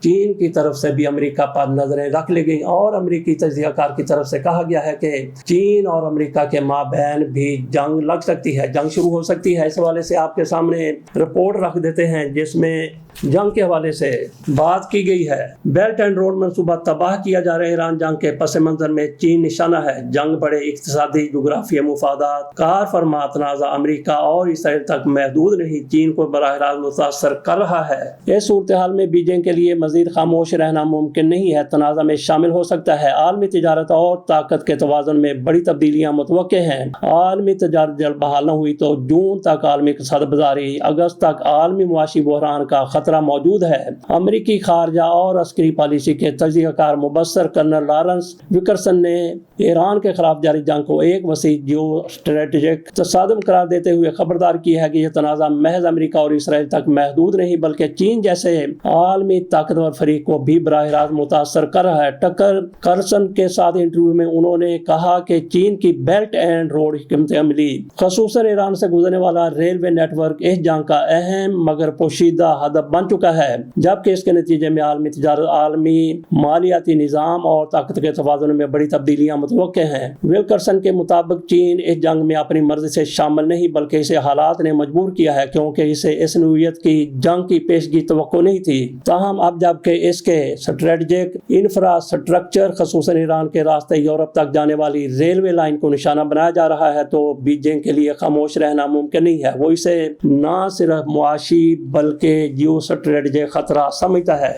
چین کی طرف سے بھی امریکہ پر نظریں رکھ لی گئی اور امریکی تجزیہ کار کی طرف سے کہا گیا ہے کہ چین اور امریکہ کے مابین بھی جنگ لگ سکتی ہے، جنگ شروع ہو سکتی ہے۔ اس حوالے سے آپ کے سامنے رپورٹ رکھ دیتے ہیں جس میں جنگ کے حوالے سے بات کی گئی ہے۔ بیلٹ اینڈ روڈ منصوبہ تباہ کیا جا رہا ہے۔ ایران جنگ کے پس منظر میں چین نشانہ ہے۔ جنگ بڑے اقتصادی جغرافیائی مفادات، کار فرما تنازع امریکہ اور اسرائیل تک محدود نہیں، چین کو براہ راست متاثر کر رہا ہے۔ اس صورتحال میں بیجنگ کے لیے مزید خاموش رہنا ممکن نہیں ہے، تنازع میں شامل ہو سکتا ہے۔ عالمی تجارت اور طاقت کے توازن میں بڑی تبدیلیاں متوقع ہیں۔ عالمی تجارت جلد بحال نہ ہوئی تو جون تک عالمی اقتصاد بازاری، اگست تک عالمی معاشی بحران کا خطرہ موجود ہے۔ امریکی خارجہ اور عسکری پالیسی کے تجزیہ کار مبصر کرنل لارنس وکرسن نے ایران کے خلاف جاری جنگ کو ایک وسیع جیو اسٹریٹجک تصادم قرار دیتے ہوئے خبردار کی ہے کہ یہ تنازع محض امریکہ اور اسرائیل تک محدود نہیں بلکہ چین جیسے عالمی طاقتور فریق کو بھی براہ راست متاثر کر رہا ہے۔ ٹکر کارلسن کے ساتھ انٹرویو میں انہوں نے کہا کہ چین کی بیلٹ اینڈ روڈ حکمت عملی، خصوصاً ایران سے گزرنے والا ریلوے نیٹ ورک، اس جنگ کا اہم مگر پوشیدہ ہدف بن چکا ہے، جبکہ اس کے نتیجے میں عالمی تجارت، عالمی مالیاتی نظام اور طاقت کے توازن میں بڑی تبدیلیاں متوقع ہیں۔ ولکرسن کے مطابق چین اس جنگ میں اپنی مرضی سے شامل نہیں بلکہ اسے حالات نے مجبور کیا ہے، کیونکہ اسے اس نوعیت کی جنگ کی پیشگی توقع نہیں تھی۔ تاہم اب جبکہ اس کے اسٹریٹجک انفراسٹرکچر خصوصاً ایران کے راستے یورپ تک جانے والی ریلوے لائن کو نشانہ بنایا جا رہا ہے تو بیجنگ کے لیے خاموش رہنا ممکن نہیں ہے۔ وہ اسے نہ صرف معاشی بلکہ جیو اسٹریٹجک خطرہ سمجھتا ہے۔